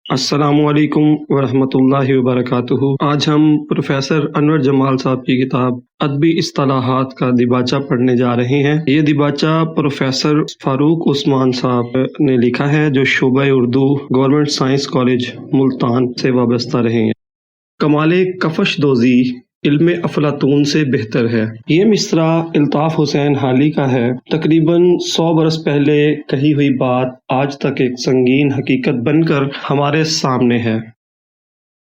अस्सलामु अलैकुम वरहमतुल्लाहि वबरकातुहू। आज हम प्रोफेसर अनवर जमाल साहब की किताब अदबी इस्तिलाहात का दिबाचा पढ़ने जा रहे हैं। ये दिबाचा प्रोफेसर फारूक उस्मान साहब ने लिखा है, जो शोबा Urdu government science college Multan से वाबस्ता रहे हैं। कमाले कफश दोजी इल्म अफलातून से बेहतर है। ये मिसरा इल्ताफ हुसैन हाली का है। तकरीबन 100 बरस पहले कही हुई बात आज तक एक संगीन हकीकत बनकर हमारे सामने है।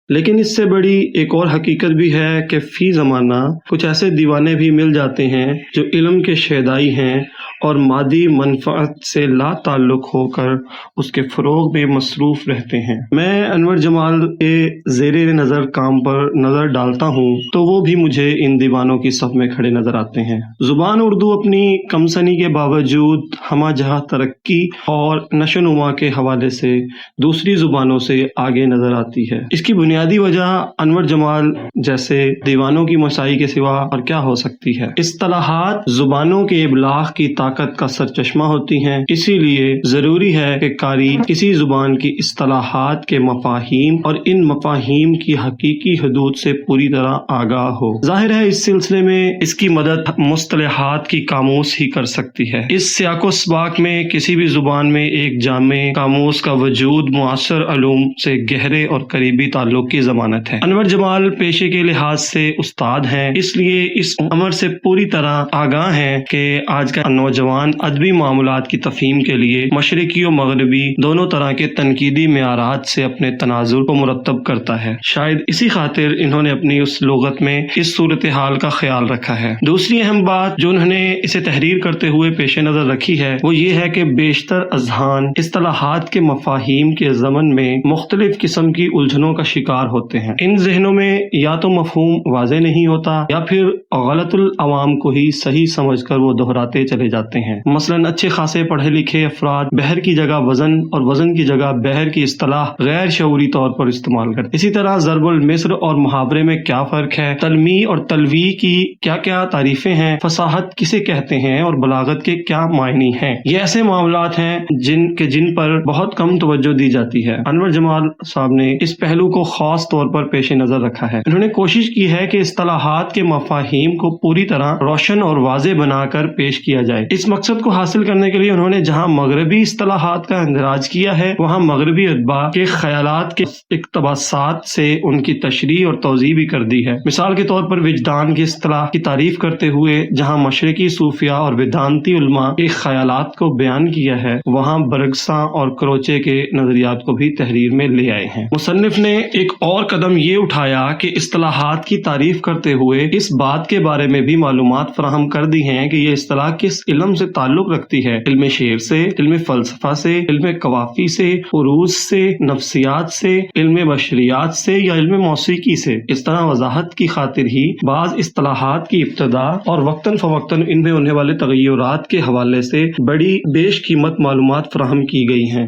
लेकिन इससे बड़ी एक और हकीकत भी है कि फी ज़माना कुछ ऐसे दीवाने भी मिल जाते हैं जो इल्म के शहदाई हैं और मादी मनफ़अत से ला ताल्लुक़ होकर उसके फ़रोग़ में मसरूफ़ रहते हैं। मैं अनवर जमाल के ज़ेरे नज़र काम पर नज़र डालता हूँ तो वो भी मुझे इन दीवानों की सफ़ में खड़े नज़र आते हैं। ज़ुबान उर्दू अपनी कमसनी के बावजूद हमा जहाँ तरक्की और नशोनुमा के हवाले से दूसरी ज़ुबानों से आगे नज़र आती है। इसकी बुनियादी वजह अनवर जमाल जैसे दीवानों की मसाई के सिवा और क्या हो सकती है। इस्तिलाहात ज़ुबानों के इबलाग की ताकत का सरचश्मा होती हैं, इसीलिए ज़रूरी है कि कारी किसी ज़ुबान की इस्तिलाहात के मफाहीम और इन मफाहीम की हकीकी हदूद से पूरी तरह आगाह हो। जाहिर है इस सिलसिले में इसकी मदद मुस्तलहात की कामूस ही कर सकती है। इस सियाको सबाक में किसी भी ज़ुबान में एक जामे कामूस का वजूद मुआसर अलूम से गहरे और करीबी ताल्लुक़ की ज़मानत है। अनवर जमाल पेशे के लिहाज से उस्ताद हैं, इसलिए इस अमर से पूरी तरह आगाह हैं कि आज का नौजवान अदबी मामलात की तफहीम के लिए मशरिकी और मगरबी दोनों तरह के तनकीदी मेयारात से अपने तनाजुर को मुरतब करता है। शायद इसी खातिर इन्होंने अपनी उस लुगत में इस सूरत हाल का ख्याल रखा है। दूसरी अहम बात जो उन्होंने इसे तहरीर करते हुए पेश नज़र रखी है वो ये है कि बेशतर अज़हान इस्तिलाहात के मफाहीम के ज़मन में मुख्तलिफ किस्म की उलझनों का शिकार होते हैं। इन जहनों में या तो मफहूम वाज़े नहीं होता या फिर गलतुल अवाम को ही सही समझकर वो दोहराते चले जाते हैं। मसलन अच्छे खासे पढ़े लिखे अफराद बहर की जगह वजन और वजन की जगह बहर की इस्तिलाह गैर शऊरी तौर पर इस्तेमाल करते। इसी तरह ज़रबुल मिस्र और मुहावरे में क्या फ़र्क है, तलमी और तलवी की क्या क्या तारीफें हैं, फसाहत किसे कहते हैं और बलागत के क्या मायने हैं। ये ऐसे मामलात हैं जिन पर बहुत कम तवज्जो दी जाती है। अनवर जमाल साहब ने इस पहलू को खास तौर पर पेश नज़र रखा है। उन्होंने कोशिश की है कि इस्तिलाहात के मफाहीम को पूरी तरह रोशन और वाज़े बनाकर पेश किया जाए। इस मकसद को हासिल करने के लिए उन्होंने जहाँ मगरबी इस्तिलाहात का इंदराज किया है वहाँ मगरबी अदबा के ख्यालात के इक़्तिबासात से उनकी तशरीह और तौज़ीह भी कर दी है। मिसाल के तौर पर विजदान की इस्तिलाह की तारीफ करते हुए जहाँ मशरिकी सूफिया और वेदांती उलमा के ख्यालात को बयान किया है वहाँ बरगसा और क्रोचे के नजरियात को भी तहरीर में ले आए हैं। मुसन्निफ ने एक और कदम ये उठाया कि इस्तिलाहात की तारीफ करते हुए इस बात के बारे में भी मालूमात फराहम कर दी हैं कि ये इस्तिलाह किस इल्म से ताल्लुक रखती है, इल्म शेर से, इल्म फलसफा से, इल्म कवाफी से, उरूज से, नफ्सियात से, इल्म बशरियात से या इल्म मौसीकी से। इस तरह वजाहत की खातिर ही बाज़ इस्तिलाहात की इब्तदा और वक्तन फवक्तन इनमें होने वाले तगय्युरात के हवाले से बड़ी बेशकीमत मालूमात फराहम की गई हैं।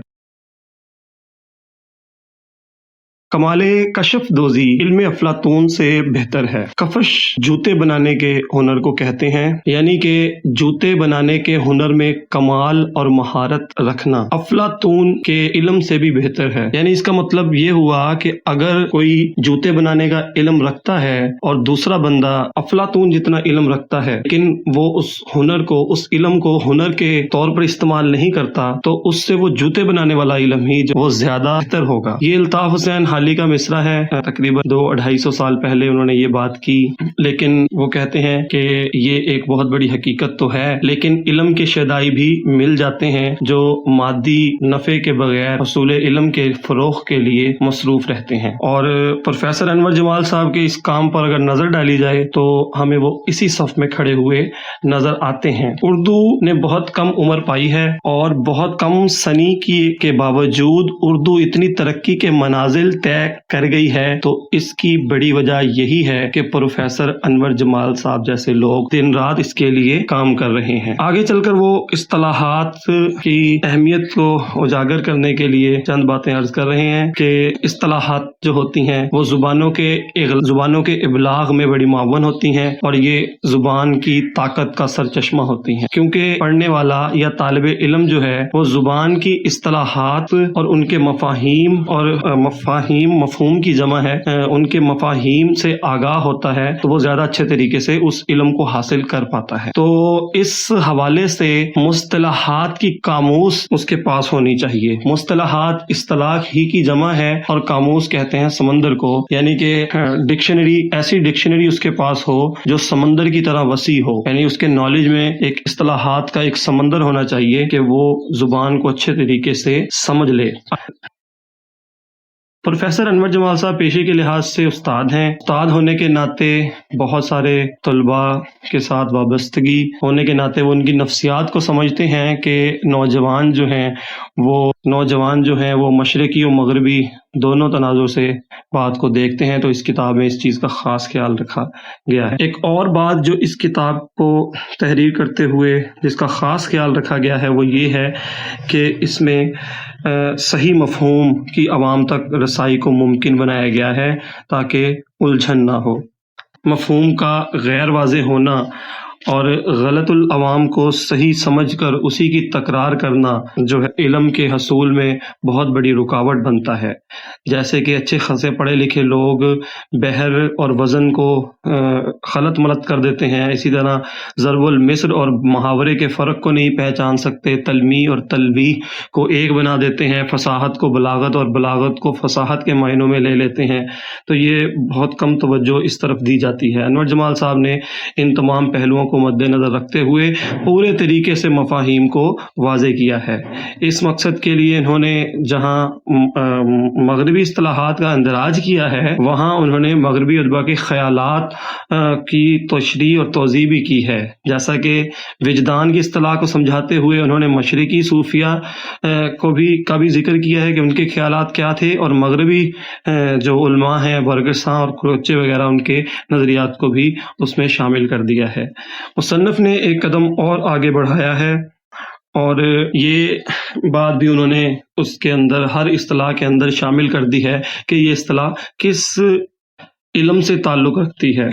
कमाले कशफ दोजी इल्म अफलातून से बेहतर है। कफश जूते बनाने के हुनर को कहते हैं, यानी कि जूते बनाने के हुनर में कमाल और महारत रखना अफलातून के इल्म से भी बेहतर है। यानी इसका मतलब ये हुआ कि अगर कोई जूते बनाने का इल्म रखता है और दूसरा बंदा अफलातून जितना इल्म रखता है लेकिन वो उस हुनर को, उस इल्म को हुनर के तौर पर इस्तेमाल नहीं करता तो उससे वो जूते बनाने वाला इल्म ही वो ज्यादा बेहतर होगा। ये इल्ताफ हुसैन हाली का मिसरा है। तकरीबन 200-250 साल पहले उन्होंने ये बात की, लेकिन वो कहते हैं कि ये एक बहुत बड़ी हकीकत तो है लेकिन इल्म के शदाई भी मिल जाते हैं जो मादी नफे के बगैर हसूल इल्म के फरोग के लिए मसरूफ रहते हैं। और प्रोफेसर अनवर जमाल साहब के इस काम पर अगर नजर डाली जाए तो हमें वो इसी सफ में खड़े हुए नजर आते हैं। उर्दू ने बहुत कम उम्र पाई है और बहुत कम सनी के बावजूद उर्दू इतनी तरक्की के मनाजिल طے کر گئی ہے تو اس کی بڑی وجہ یہی ہے کہ پروفیسر انور جمال صاحب جیسے لوگ دن رات اس کے لیے کام کر رہے ہیں۔ آگے چل کر وہ اصطلاحات کی اہمیت کو اجاگر کرنے کے لیے چند باتیں عرض کر رہے ہیں کہ اصطلاحات جو ہوتی ہیں وہ زبانوں کے ابلاغ میں بڑی معاون ہوتی ہیں اور یہ زبان کی طاقت کا سرچشمہ ہوتی ہیں، کیونکہ پڑھنے والا یا طالب علم جو ہے وہ زبان کی اصطلاحات اور ان کے مفہوم کی جمع ہے، ان کے مفاہیم سے آگاہ ہوتا ہے تو وہ زیادہ اچھے طریقے سے اس علم کو حاصل کر پاتا ہے۔ تو اس حوالے سے مصطلحات کی قاموس اس کے پاس ہونی چاہیے۔ مصطلحات اصطلاح ہی کی جمع ہے اور قاموس کہتے ہیں سمندر کو، یعنی کہ ایسی ڈکشنری اس کے پاس ہو جو سمندر کی طرح وسیع ہو، یعنی اس کے نالج میں ایک اصطلاحات کا ایک سمندر ہونا چاہیے کہ وہ زبان کو اچھے طریقے سے سمجھ لے۔ پروفیسر انور جمال صاحب پیشے کے لحاظ سے استاد ہیں، استاد ہونے کے ناطے بہت سارے طلباء کے ساتھ وابستگی ہونے کے ناطے وہ ان کی نفسیات کو سمجھتے ہیں کہ نوجوان جو ہیں وہ مشرقی و مغربی دونوں تناظر سے بات کو دیکھتے ہیں، تو اس کتاب میں اس چیز کا خاص خیال رکھا گیا ہے۔ ایک اور بات جو اس کتاب کو تحریر کرتے ہوئے جس کا خاص خیال رکھا گیا ہے وہ یہ ہے کہ اس میں صحیح مفہوم کی عوام تک رسائی کو ممکن بنایا گیا ہے تاکہ الجھن نہ ہو۔ مفہوم کا غیر واضح ہونا اور غلط العوام کو صحیح سمجھ کر اسی کی تکرار کرنا جو ہے علم کے حصول میں بہت بڑی رکاوٹ بنتا ہے۔ جیسے کہ اچھے خاصے پڑھے لکھے لوگ بحر اور وزن کو خلط ملط کر دیتے ہیں، اسی طرح ضرب المثل اور محاورے کے فرق کو نہیں پہچان سکتے، تلمیح اور تلویح کو ایک بنا دیتے ہیں، فصاحت کو بلاغت اور بلاغت کو فصاحت کے معنوں میں لے لیتے ہیں۔ تو یہ بہت کم توجہ اس طرف دی جاتی ہے۔ انور جمال صاحب نے ان تمام پہلوؤں کو مد نظر رکھتے ہوئے پورے طریقے سے مفاہیم کو واضح کیا ہے۔ اس مقصد کے لیے انہوں نے جہاں مغربی اصطلاحات کا اندراج کیا ہے وہاں انہوں نے مغربی ادبا کے خیالات کی تشریح اور توضیح بھی کی ہے، جیسا کہ وجدان کی اصطلاح کو سمجھاتے ہوئے انہوں نے مشرقی صوفیہ کا بھی ذکر کیا ہے کہ ان کے خیالات کیا تھے، اور مغربی جو علماء ہیں برگساں اور کروچے وغیرہ ان کے نظریات کو بھی اس میں شامل کر دیا ہے۔ مصنف نے ایک قدم اور آگے بڑھایا ہے اور یہ بات بھی انہوں نے اس کے اندر ہر اصطلاح کے اندر شامل کر دی ہے کہ یہ اصطلاح کس علم سے تعلق رکھتی ہے۔